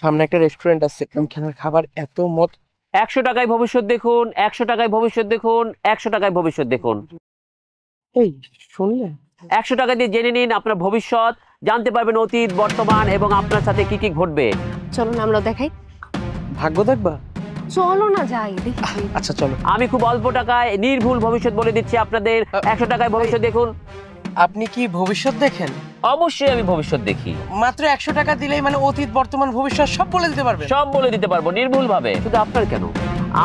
সামনে একটা রেস্টুরেন্ট আছে, ওখানের খাবার এত মত। 100 টাকায় ভবিষ্যৎ দেখুন, 100 টাকায় ভবিষ্যৎ দেখুন, 100 টাকায় ভবিষ্যৎ দেখুন। এই শুনলে, 100 টাকা দিয়ে জেনে নিন আপনার ভবিষ্যৎ, জানতে পারবেন অতীত, বর্তমান এবং আপনার সাথে কি কি ঘটবে। চলো না আমরা দেখাই। ভাগ্য দেখবা? চলো না যাই দেখি। আচ্ছা চলো। আমি খুব অল্প টাকায় নির্ভুল ভবিষ্যৎ বলে দিচ্ছি আপনাদের। 100 টাকায় ভবিষ্যৎ দেখুন। আপনি কি ভবিষ্যৎ দেখেন? অবশ্যই আমি ভবিষ্যৎ দেখি। মাত্র 100 টাকা দিলেই মানে অতীত, বর্তমান, ভবিষ্যৎ সব বলে দিতে পারবেন? সব বলে দিতে পারবো নির্ভুল ভাবে। শুধু আপনার কেন,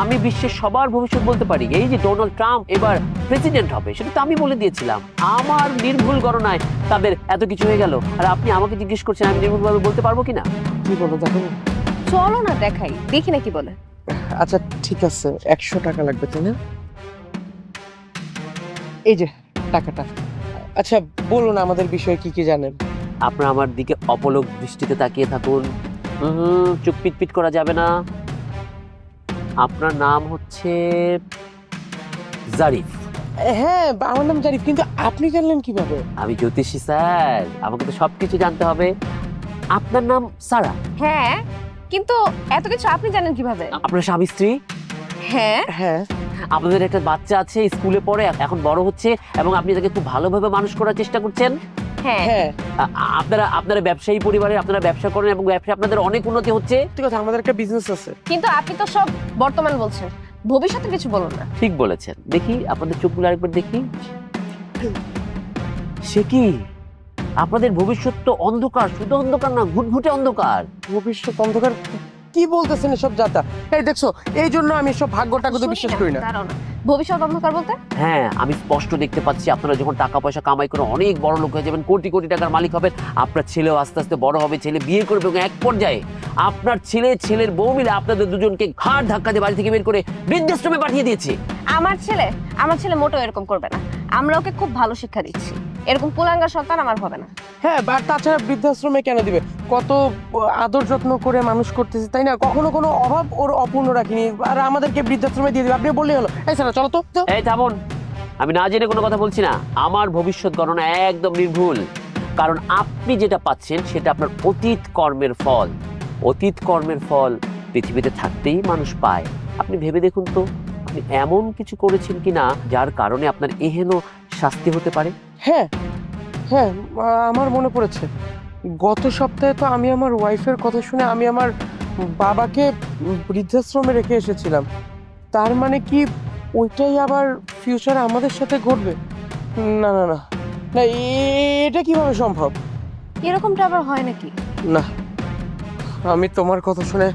আমি বিশ্বের সবার ভবিষ্যৎ বলতে পারি। এই যে ডোনাল্ড ট্রাম্প এবার প্রেসিডেন্ট হবে, সেটা তো আমি বলে দিয়েছিলাম। আমার নির্ভুল গণনায় তাদের এত কিছু হয়ে গেল, আর আপনি আমাকে জিজ্ঞেস করছেন আমি নির্ভুল ভাবে বলতে পারবো কিনা। কি বলো দেখো। চলো না দেখাই, দেখি না কি বলে। আচ্ছা ঠিক আছে, 100 টাকা লাগবে তাই না? এই যে টাকাটা। আচ্ছা বলুন আমাদের বিষয়ে কি কি জানেন? আপনারা আমার দিকে অপলক দৃষ্টিতে তাকিয়ে থাকুন। চুপ পিট করা যাবে না। আপনার নাম হচ্ছে জারিফ। হ্যাঁ আমার নাম জারিফ, কিন্তু আপনি জানলেন কিভাবে? আমি জ্যোতিষী স্যার, আমাকে তো সবকিছু জানতে হবে। আপনার নাম সারা। হ্যাঁ, কিন্তু এত কিছু আপনি জানেন কিভাবে? আপনার স্বামী স্ত্রী? হ্যাঁ হ্যাঁ। আপনাদের একটা বাচ্চা আছে, স্কুলে পড়ে, এখন বড় হচ্ছে এবং আপনি তাকে খুব ভালোভাবে মানুষ করার চেষ্টা করছেন। হ্যাঁ হ্যাঁ। আপনারা ব্যবসায়ী পরিবারে, আপনারা ব্যবসা করেন এবং ব্যবসা আপনাদের অনেক উন্নতি হচ্ছে। ঠিক আছে, আমাদের একটা বিজনেস আছে। কিন্তু আপনি তো সব বর্তমান বলছেন, ভবিষ্যতে কিছু বলুন না। ঠিক বলেছেন। দেখি আপনাদের চোখগুলো আরেকবার দেখি। সে কি, আপনাদের ভবিষ্যৎ তো অন্ধকার, শুধু অন্ধকার না, ঘুটঘুটে অন্ধকার। ভবিষ্যৎ অন্ধকার? কি বলতেছেন এসব যাতা? এই দেখছো, এই জন্য আমি সব ভাগ্যটাকে তো বিশ্বাস করি না। দাঁড়াও না, ভবিষ্যৎ অন্ধকার বলতে? হ্যাঁ, আমি স্পষ্ট দেখতে পাচ্ছি আপনারা যখন টাকা পয়সা কামাই করে অনেক বড় লোক হয়ে যাবেন, কোটি কোটি টাকার মালিক হবেন, আপনার ছেলেও আস্তে আস্তে বড় হবে, ছেলে বিয়ে করবে এবং এক পর্যায়ে আপনার ছেলের বউ মিলে আপনাদের দুজনকে ঘাড় ধাক্কা দিয়ে বাড়ি থেকে বের করে বৃদ্ধাশ্রমে পাঠিয়ে দিয়েছে। আমার ছেলে মোটেও এরকম করবে না। আমরা ওকে খুব ভালো শিক্ষা দিচ্ছি, এরকম কুলাঙ্গার সন্তান আমার হবে না। হ্যাঁ, আর তাছাড়া বৃদ্ধাশ্রমে কেন দিবে? কত আদর যত্ন করে মানুষ করতেছে, তাই না? কখনো কোনো অভাব ওর অপূর্ণ রাখিনি, আর আমাদেরকে বৃদ্ধাশ্রমে দিয়ে দিবে। আপনি বললেই হলো। এই স্যার চলো তো। এই থামুন, আমি না জেনে কোনো কথা বলছি না। আমার ভবিষ্যৎ গণনা একদম নির্ভুল, কারণ আপনি যেটা পাচ্ছেন সেটা আপনার অতীত কর্মের ফল। অতীত কর্মের ফল পৃথিবীতে থাকতেই মানুষ পায়। আপনি ভেবে দেখুন তো, আপনি এমন কিছু করেছেন কিনা যার কারণে আপনার এহেন শাস্তি হতে পারে। হ্যাঁ হ্যাঁ, আমার মনে পড়েছে, গত সপ্তাহে তো আমি আমার ওয়াইফের কথা শুনে আমি আমার বাবাকে বৃদ্ধাশ্রমে রেখে এসেছিলাম। তার মানে কি ওইটাই আবার ফিউচারে আমাদের সাথে ঘটবে? না না না না, এটা কিভাবে সম্ভব? এরকমটা আবার হয় নাকি? না, আমি তোমার কথা শুনে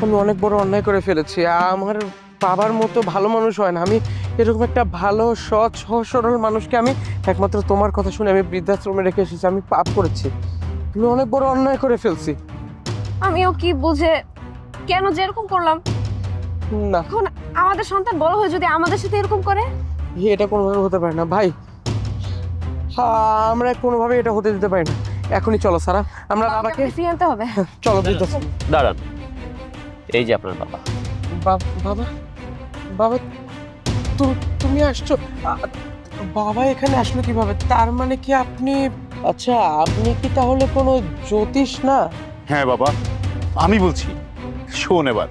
আমি অনেক বড় অন্যায় করে ফেলেছি। আমার বাবার মতো ভালো মানুষ হয় না। আমি এরকম একটা ভালো সৎ সহজ সরল মানুষকে আমি একমাত্র তোমার কথা শুনে আমি বৃদ্ধাশ্রমে রেখে এসেছি। আমি পাপ করেছি, আমি অনেক বড় অন্যায় করে ফেলছি। আমিও কি বুঝে কেন যে এরকম করলাম। না, এখন আমাদের সন্তান বড় হয়ে যদি আমাদের সাথে এরকম করে, এটা কোনোভাবে হতে পারে না ভাই। আমরা কোনোভাবে এটা হতে দিতে পারি না। এখনই চলো সারা, আমরা বাবাকে ফিরিয়ে আনতে হবে। চলো বৃদ্ধাশ্রম। দাঁড়ান, এই যে আপনার বাবা। বাবা বাবা, তুমি আসছো? বাবা এখানে আসলো কিভাবে? তার মানে কি আপনি, আচ্ছা আপনি কি তাহলে কোনো জ্যোতিষ না? হ্যাঁ বাবা, আমি বলছি। শোন এবার,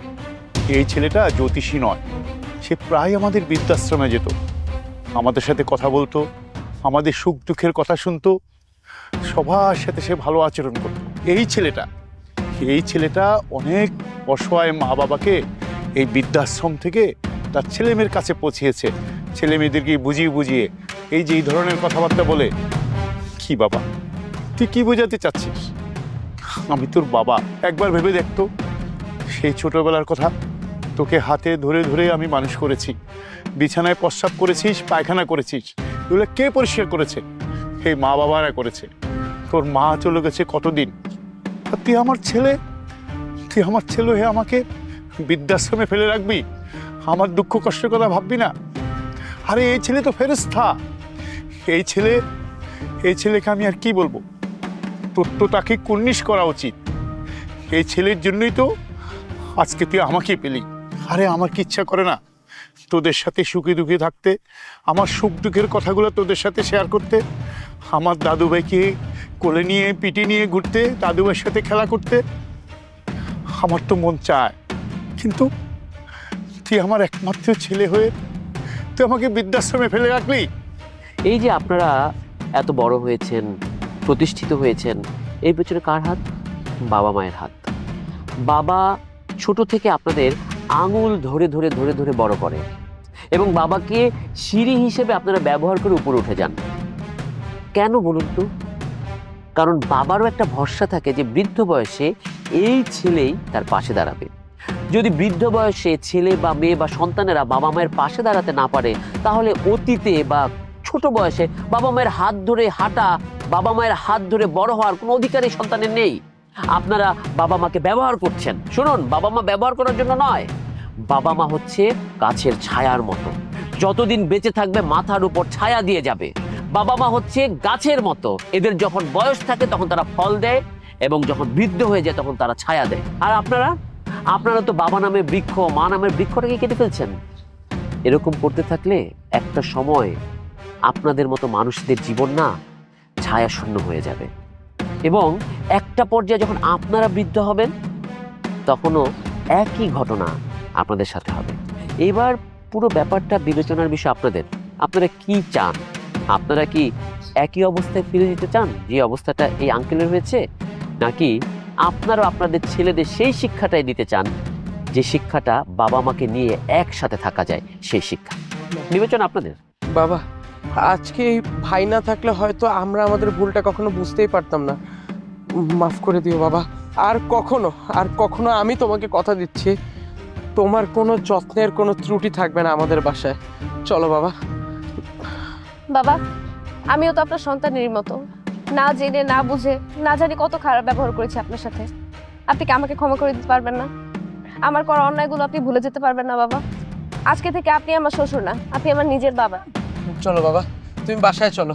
এই ছেলেটা জ্যোতিষী নয়, সে প্রায় আমাদের বৃদ্ধাশ্রমে যেত, আমাদের সাথে কথা বলতো, আমাদের সুখ দুঃখের কথা শুনতো, সবার সাথে সে ভালো আচরণ করতো। এই ছেলেটা অনেক অসহায় মা বাবাকে এই বৃদ্ধাশ্রম থেকে তার ছেলে মেয়ের কাছে পৌঁছিয়েছে। ছেলে মেয়েদেরকে বুঝিয়ে এই যে এই ধরনের কথাবার্তা বলে। কি বাবা, তুই কি বোঝাতে চাচ্ছিস? আমি তোর বাবা, একবার ভেবে দেখতো, সেই ছোটবেলার কথা। তোকে হাতে ধরে ধরে আমি মানুষ করেছি, বিছানায় প্রস্রাব করেছিস, পায়খানা করেছিস, এগুলো কে পরিষ্কার করেছে? এই মা বাবারা করেছে। তোর মা চলে গেছে কতদিন, আর তুই আমার ছেলে হয়ে আমাকে বৃদ্ধাশ্রমে ফেলে রাখবি? আমার দুঃখ কষ্টের কথা ভাববি না? আরে এই ছেলে তো ফেরেশতা। এই ছেলেকে আমি আর কি বলবো? তোর তো তাকে কুর্নিশ করা উচিত। এই ছেলের জন্যই তো আজকে তুই আমাকে পেলি। আরে আমার কি ইচ্ছা করে না তোদের সাথে সুখে দুঃখে থাকতে, আমার সুখ দুঃখের কথাগুলো তোদের সাথে শেয়ার করতে, আমার দাদুভাইকে কোলে নিয়ে পিটি নিয়ে ঘুরতে, দাদুভাইয়ের সাথে খেলা করতে? আমার তো মন চায়, কিন্তু তুই আমার একমাত্র ছেলে হয়ে তুই আমাকে বৃদ্ধাশ্রমে ফেলে রাখলি। এই যে আপনারা এত বড় হয়েছেন, প্রতিষ্ঠিত হয়েছেন, এই পেছনে কার হাত? বাবা মায়ের হাত। বাবা ছোট থেকে আপনাদের আঙুল ধরে ধরে ধরে ধরে বড় করে এবং বাবাকে সিঁড়ি হিসেবে আপনারা ব্যবহার করে উপরে উঠে যান। কেন বলুন তো? কারণ বাবারও একটা ভরসা থাকে যে বৃদ্ধ বয়সে এই ছেলেই তার পাশে দাঁড়াবে। যদি বৃদ্ধ বয়সে ছেলে বা মেয়ে বা সন্তানেরা বাবা মায়ের পাশে দাঁড়াতে না পারে, তাহলে অতীতে বা ছোট বয়সে বাবা মায়ের হাত ধরে হাঁটা, বাবা মায়ের হাত ধরে বড় হওয়ার কোনো অধিকারই সন্তানের নেই। আপনারা বাবা মাকে ব্যবহার করছেন। শুনুন, বাবা মা ব্যবহার করার জন্য নয়, বাবা মা হচ্ছে গাছের ছায়ার মতো, যতদিন বেঁচে থাকবে মাথার উপর ছায়া দিয়ে যাবে। বাবা মা হচ্ছে গাছের মতো, এদের যখন বয়স থাকে তখন তারা ফল দেয় এবং যখন বৃদ্ধ হয়ে যায় তখন তারা ছায়া দেয়। আর আপনারা তো বাবা নামে বৃক্ষ, মা নামের বৃক্ষটাকে কেটে ফেলছেন। এরকম করতে থাকলে একটা সময় আপনাদের মতো মানুষদের জীবন না ছায়া শূন্য হয়ে যাবে এবং একটা পর্যায়ে যখন আপনারা বৃদ্ধ হবেন তখনও একই ঘটনা আপনাদের সাথে হবে। এবার পুরো ব্যাপারটা বিবেচনার বিষয় আপনাদের। আপনারা কি চান? আপনারা কি একই অবস্থায় ফিরে যেতে চান যে অবস্থাটা এই আঙ্কেলের হয়েছে, নাকি আপনারা আপনাদের ছেলেদের সেই শিক্ষাটাই দিতে চান যে শিক্ষাটা বাবা মাকে নিয়ে একসাথে থাকা যায়, সেই শিক্ষা? বিবেচনা আপনাদের। বাবা, আজকে এই ভাই না থাকলে হয়তো আমরা আমাদের ভুলটা কখনো বুঝতেই পারতাম না। মাফ করে দিও বাবা। আর কখনো আমি তোমাকে কথা দিচ্ছি, তোমার কোনো যত্নের কোনো ত্রুটি থাকবে না আমাদের বাসায়। চলো বাবা। বাবা, আমিও তো আপনার সন্তানেরই মতো, না জেনে না বুঝে না জানি কত খারাপ ব্যবহার করেছি আপনার সাথে। আপনি কি আমাকে ক্ষমা করে দিতে পারবেন না? আমার করা অন্যায়গুলো আপনি ভুলে যেতে পারবেন না বাবা? আজকে থেকে আপনি আমার শ্বশুর না, আপনি আমার নিজের বাবা। চলো বাবা, তুমি বাসায় চলো।